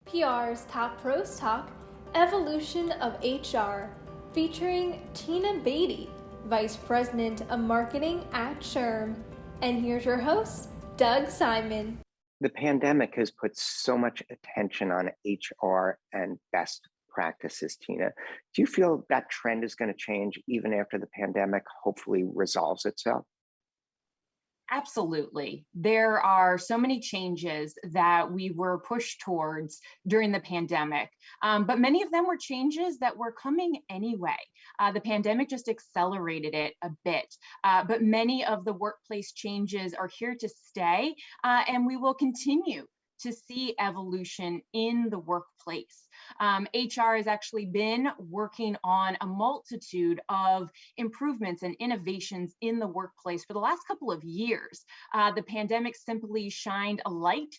PR's Top Pros Talk, Evolution of HR, featuring Tina Beaty, Vice President of Marketing at SHRM. And here's your host, Doug Simon. The pandemic has put so much attention on HR and best practices, Tina. Do you feel that trend is going to change even after the pandemic hopefully resolves itself? Absolutely. There are so many changes that we were pushed towards during the pandemic, but many of them were changes that were coming anyway. The pandemic just accelerated it a bit, but many of the workplace changes are here to stay, and we will continue to see evolution in the workplace. HR has actually been working on a multitude of improvements and innovations in the workplace for the last couple of years. The pandemic simply shined a light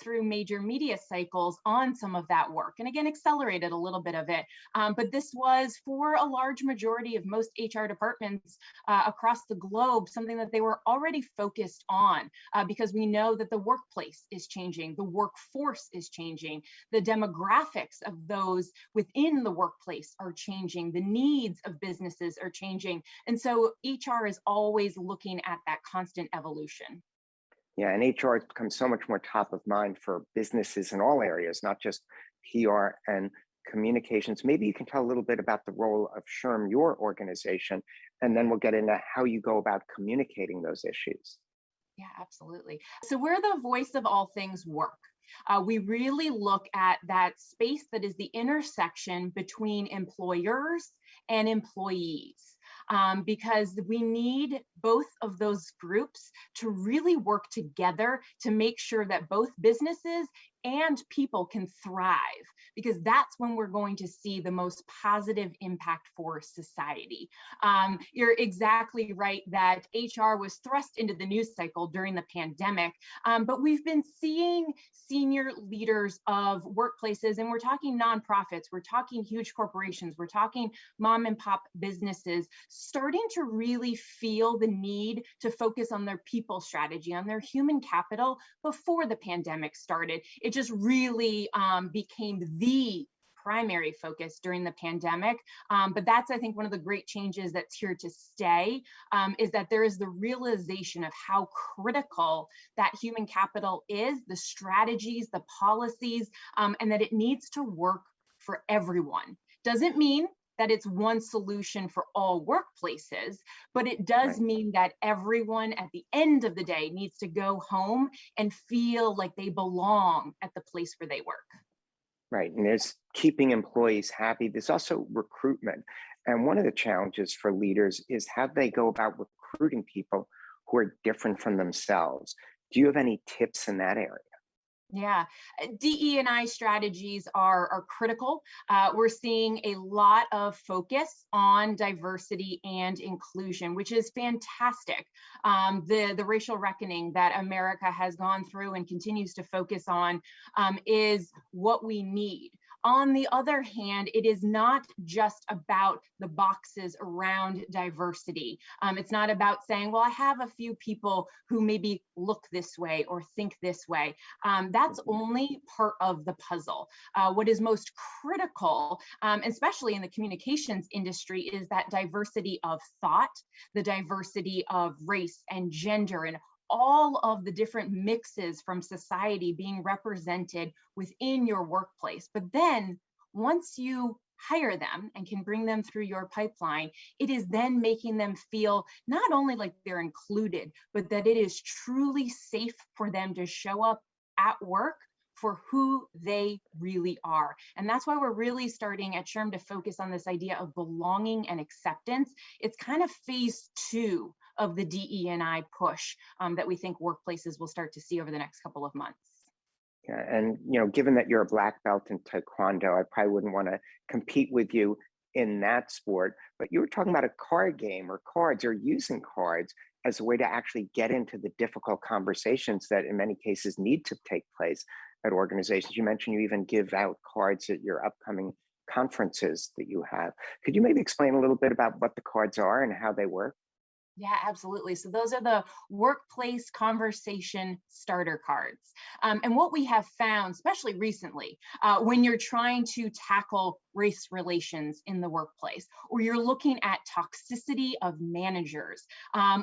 through major media cycles on some of that work, and again, accelerated a little bit of it. But this was, for a large majority of most HR departments across the globe, something that they were already focused on because we know that the workplace is changing, the workforce is changing, the demographics of those within the workplace are changing, the needs of businesses are changing. And so HR is always looking at that constant evolution. Yeah, and HR has become so much more top of mind for businesses in all areas, not just PR and communications. Maybe you can tell a little bit about the role of SHRM, your organization, and then we'll get into how you go about communicating those issues. Yeah, absolutely. So we're the voice of all things work. We really look at that space that is the intersection between employers and employees. Because we need both of those groups to really work together to make sure that both businesses and people can thrive, because that's when we're going to see the most positive impact for society. You're exactly right that HR was thrust into the news cycle during the pandemic, but we've been seeing senior leaders of workplaces, and we're talking nonprofits, we're talking huge corporations, we're talking mom and pop businesses, starting to really feel the need to focus on their people strategy, on their human capital before the pandemic started. It just really became the primary focus during the pandemic. But that's, I think, one of the great changes that's here to stay, is that there is the realization of how critical that human capital is, the strategies, the policies, and that it needs to work for everyone. Doesn't mean that it's one solution for all workplaces, but it does mean that everyone at the end of the day needs to go home and feel like they belong at the place where they work. Right, and there's keeping employees happy. There's also recruitment. And one of the challenges for leaders is how they go about recruiting people who are different from themselves. Do you have any tips in that area? Yeah, DE&I strategies are critical. We're seeing a lot of focus on diversity and inclusion, which is fantastic. The racial reckoning that America has gone through and continues to focus on is what we need. On the other hand, it is not just about the boxes around diversity. It's not about saying, well, I have a few people who maybe look this way or think this way. That's only part of the puzzle. What is most critical, especially in the communications industry, is that diversity of thought, the diversity of race and gender, and all of the different mixes from society being represented within your workplace. But then once you hire them and can bring them through your pipeline, it is then making them feel not only like they're included, but that it is truly safe for them to show up at work for who they really are. And that's why we're really starting at SHRM to focus on this idea of belonging and acceptance. It's kind of phase 2 of the DE&I push that we think workplaces will start to see over the next couple of months. Yeah, and given that you're a black belt in Taekwondo, I probably wouldn't want to compete with you in that sport, but you were talking about a card game or cards or using cards as a way to actually get into the difficult conversations that in many cases need to take place at organizations. You mentioned you even give out cards at your upcoming conferences that you have. Could you maybe explain a little bit about what the cards are and how they work? Yeah, absolutely. So those are the workplace conversation starter cards. And what we have found, especially recently, when you're trying to tackle race relations in the workplace, or you're looking at toxicity of managers,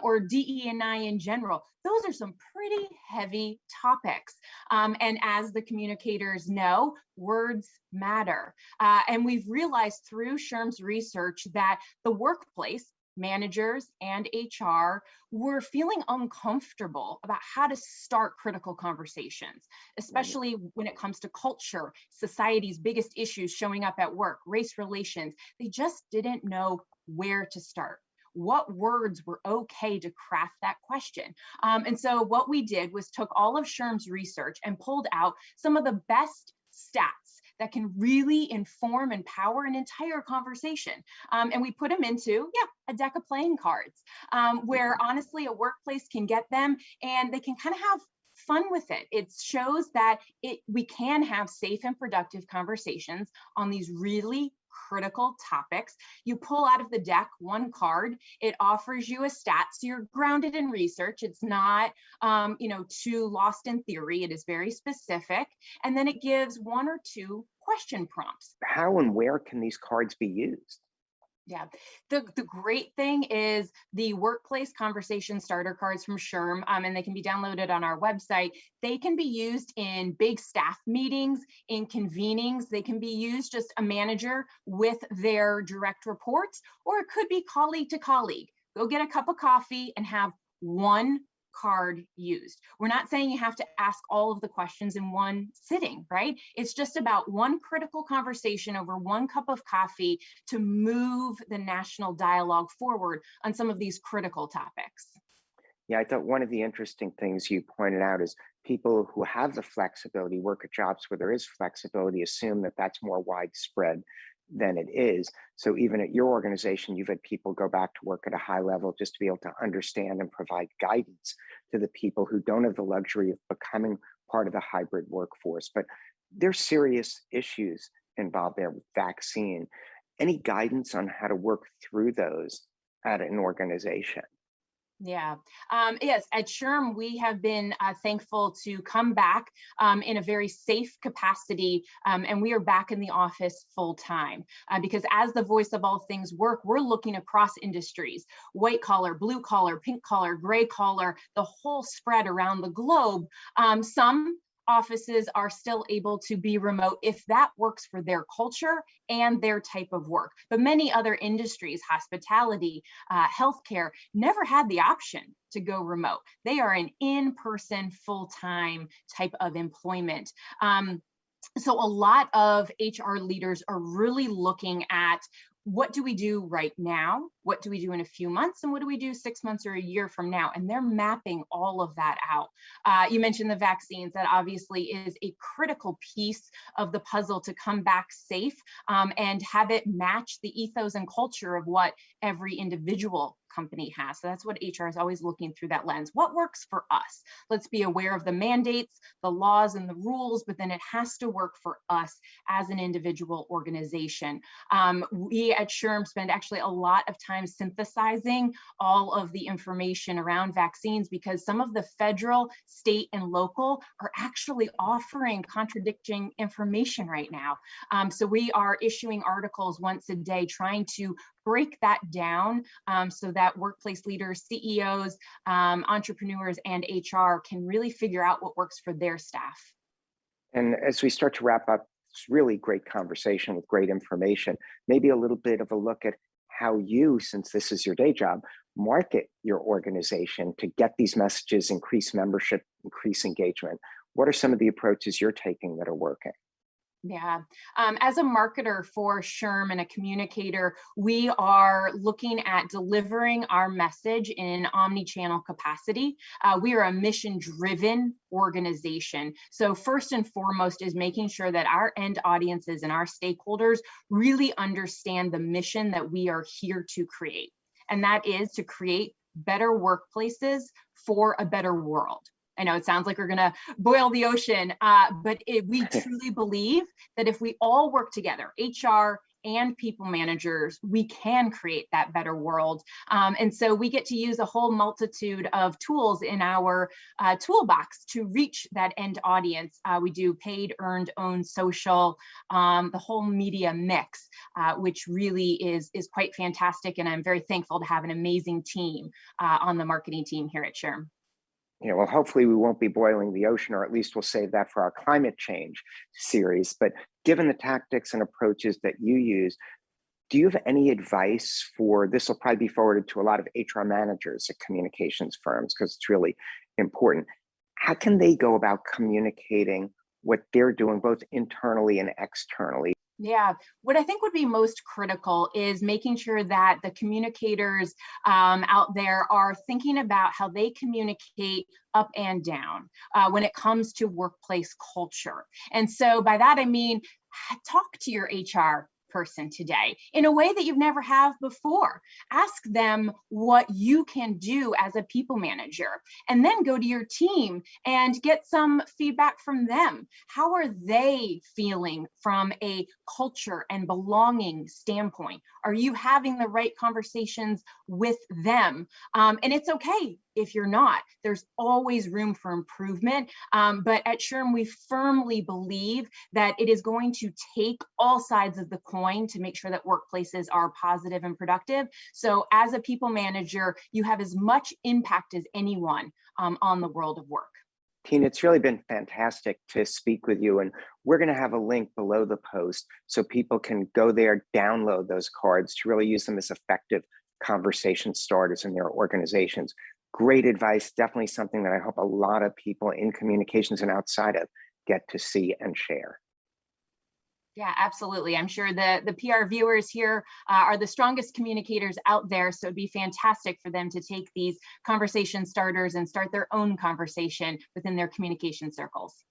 or DE&I in general, those are some pretty heavy topics. And as the communicators know, words matter. And we've realized through SHRM's research that the workplace, managers and HR were feeling uncomfortable about how to start critical conversations, Right. especially when it comes to culture, society's biggest issues showing up at work, race relations. They just didn't know where to start. What words were okay to craft that question? And so what we did was took all of SHRM's research and pulled out some of the best stats that can really inform and power an entire conversation. And we put them into, a deck of playing cards, where honestly a workplace can get them and they can kind of have fun with it. It shows that we can have safe and productive conversations on these really critical topics. You pull out of the deck one card, it offers you a stat, so you're grounded in research. It's not too lost in theory. It is very specific. And then it gives one or two question prompts. How and where can these cards be used? Yeah, the great thing is the workplace conversation starter cards from SHRM, and they can be downloaded on our website. They can be used in big staff meetings, in convenings. They can be used just a manager with their direct reports, or it could be colleague to colleague. Go get a cup of coffee and have one card used. We're not saying you have to ask all of the questions in one sitting, right? It's just about one critical conversation over one cup of coffee to move the national dialogue forward on some of these critical topics. Yeah, I thought one of the interesting things you pointed out is people who have the flexibility work at jobs where there is flexibility, assume that that's more widespread than it is. So even at your organization, you've had people go back to work at a high level just to be able to understand and provide guidance to the people who don't have the luxury of becoming part of the hybrid workforce. But there's serious issues involved there with vaccine. Any guidance on how to work through those at an organization? Yeah. Yes, at SHRM, we have been thankful to come back in a very safe capacity, and we are back in the office full time because as the voice of all things work, we're looking across industries, white collar, blue collar, pink collar, gray collar, the whole spread around the globe. Some offices are still able to be remote if that works for their culture and their type of work. But many other industries, hospitality, healthcare, never had the option to go remote. They are an in-person, full-time type of employment. So a lot of HR leaders are really looking at what do we do right now? What do we do in a few months? And what do we do 6 months or a year from now? And they're mapping all of that out. You mentioned the vaccines. That obviously is a critical piece of the puzzle to come back safe and have it match the ethos and culture of what every individual company has. So that's what HR is always looking through that lens. What works for us? Let's be aware of the mandates, the laws, and the rules, but then it has to work for us as an individual organization. We at SHRM spend actually a lot of time synthesizing all of the information around vaccines because some of the federal, state, and local are actually offering contradicting information right now. So we are issuing articles once a day trying to break that down so that workplace leaders, CEOs, entrepreneurs, and HR can really figure out what works for their staff. And as we start to wrap up, it's really great conversation with great information. Maybe a little bit of a look at how you, since this is your day job, market your organization to get these messages, increase membership, increase engagement. What are some of the approaches you're taking that are working? Yeah. As a marketer for SHRM and a communicator, we are looking at delivering our message in an omni-channel capacity. We are a mission-driven organization. So first and foremost is making sure that our end audiences and our stakeholders really understand the mission that we are here to create. And that is to create better workplaces for a better world. I know it sounds like we're going to boil the ocean, but we truly believe that if we all work together, HR, and people managers, we can create that better world. And so we get to use a whole multitude of tools in our toolbox to reach that end audience. We do paid, earned, owned, social, the whole media mix, which really is quite fantastic. And I'm very thankful to have an amazing team on the marketing team here at SHRM. Yeah, well, hopefully we won't be boiling the ocean, or at least we'll save that for our climate change series. But given the tactics and approaches that you use, do you have any advice for, this will probably be forwarded to a lot of HR managers at communications firms because it's really important. How can they go about communicating what they're doing both internally and externally? Yeah, what I think would be most critical is making sure that the communicators out there are thinking about how they communicate up and down when it comes to workplace culture. And so by that, I mean, talk to your HR person today in a way that you've never have before. Ask them what you can do as a people manager, and then go to your team and get some feedback from them. How are they feeling from a culture and belonging standpoint? Are you having the right conversations with them? And it's okay if you're not. There's always room for improvement. But at SHRM, we firmly believe that it is going to take all sides of the coin to make sure that workplaces are positive and productive. So as a people manager, you have as much impact as anyone on the world of work. Tina, it's really been fantastic to speak with you. And we're going to have a link below the post so people can go there, download those cards to really use them as effective conversation starters in their organizations. Great advice, definitely something that I hope a lot of people in communications and outside of get to see and share. Yeah, absolutely. I'm sure the PR viewers here are the strongest communicators out there. So it'd be fantastic for them to take these conversation starters and start their own conversation within their communication circles.